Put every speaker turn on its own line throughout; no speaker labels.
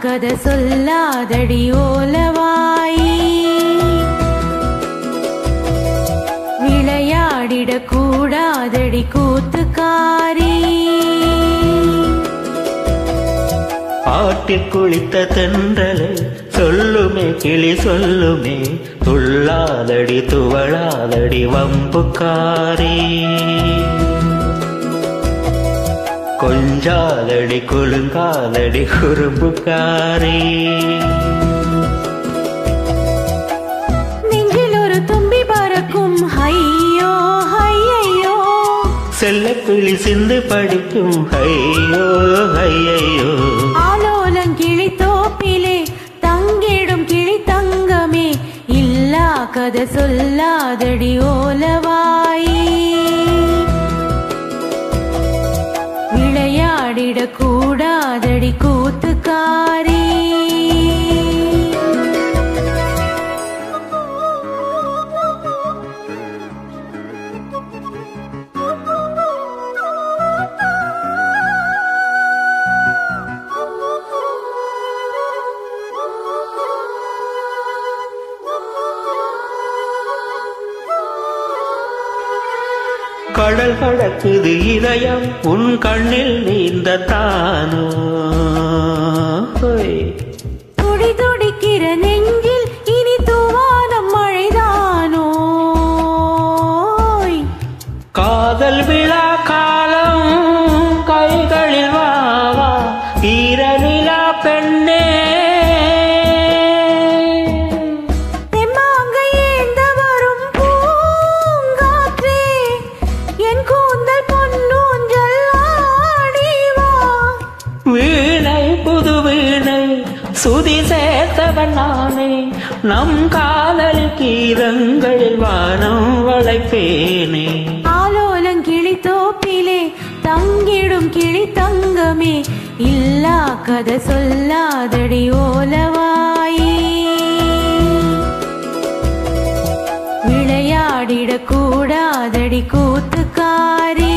கதை சொல்லாதடி ஓலவாயி விளையாடிட கூடாதடி கூத்துக்காரி
ஆட்டில் குளித்த தென்றலே சொல்லுமே கிளி சொல்லுமே துள்ளாதடி துவளாதடி வம்புக்காரி கொஞ்சாதடி குலுங்காதடி குறும்புக்காரி
நெஞ்சில் ஒரு தும்பி பறக்கும் ஐயோ ஐயையோ
செல்ல கிளி சிந்து படிக்கும் ஐயோ ஐயையோ
ஆலோலம் கிளி தோப்பிலே தங்கிடும் கிளி தங்கமே இல்லா கதை சொல்லாதடி ஓலவாயி விளையாடிட கூடாதடி கூத்துக்காரி
கடல் கடக்குது இதயம் உன் கண்ணில் நீந்த தானோ
துடி துடிக்கிற நெஞ்சில் இனி தூவானம் மழைதானோ
காதல் விழா காலம் கைகளில் வாவா ஈரநிலா பெண்ணே வீணை புது வீணை சுதி சேர்த்தவன் நானே நம் காதல் கீதங்களில் வானம் வளைப்பேனே
ஆலோலம் கிளி தோப்பிலே தங்கிடும் கிளி தங்கமே இல்லா கதை சொல்லாதடி ஓலவாயி விளையாடிட கூடாதடி கூத்துக்காரி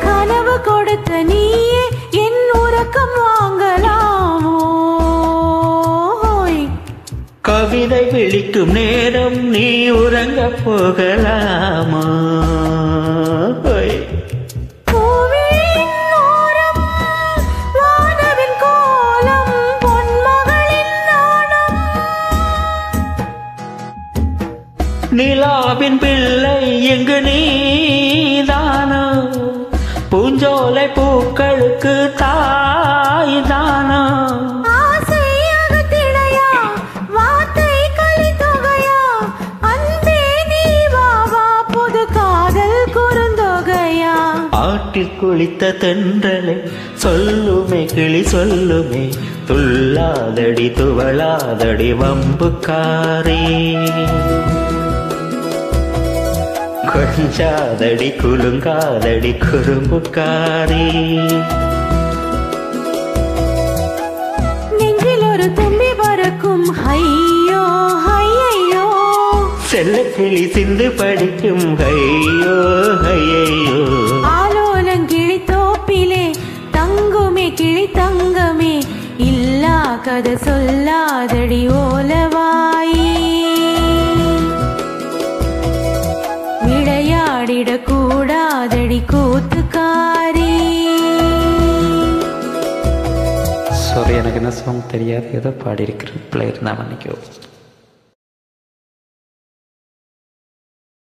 கனவு கொடுத்த நீயே என் உறக்கம் வாங்கலாமோ
கவிதை விழிக்கும் நேரம் நீ உறங்க போகலாமா நிலாவின் பிள்ளை எங்கு நீதானோ பூஞ்சோலை பூக்களுக்கு தாய்தானோ ஆட்டில் குளித்த தென்றலை சொல்லுமே கிளி சொல்லுமே துள்ளாதடி துவளாதடி வம்புக்காரி கொஞ்சாதடி குலுங்காதடி குறும்புக்காரி
நெஞ்சில் ஒரு தும்பி பறக்கும் ஐயோ ஐயையோ
செல்ல கிளி சிந்து படிக்கும் ஐயோ ஐயையோ
ஆலோலம் கிளி தோப்பிலே தங்குமே கிளி தங்கமே இல்லா கதை சொல்லாதடி ஓலவாயி விளையாடிட கூடாதடி கூத்துக்காரி
சாரி, எனக்கு என்ன சாங் தெரியாது, ஏதோ பாடியிருக்கிறேன், பிள்ளை இருந்தால் மன்னிக்கோ.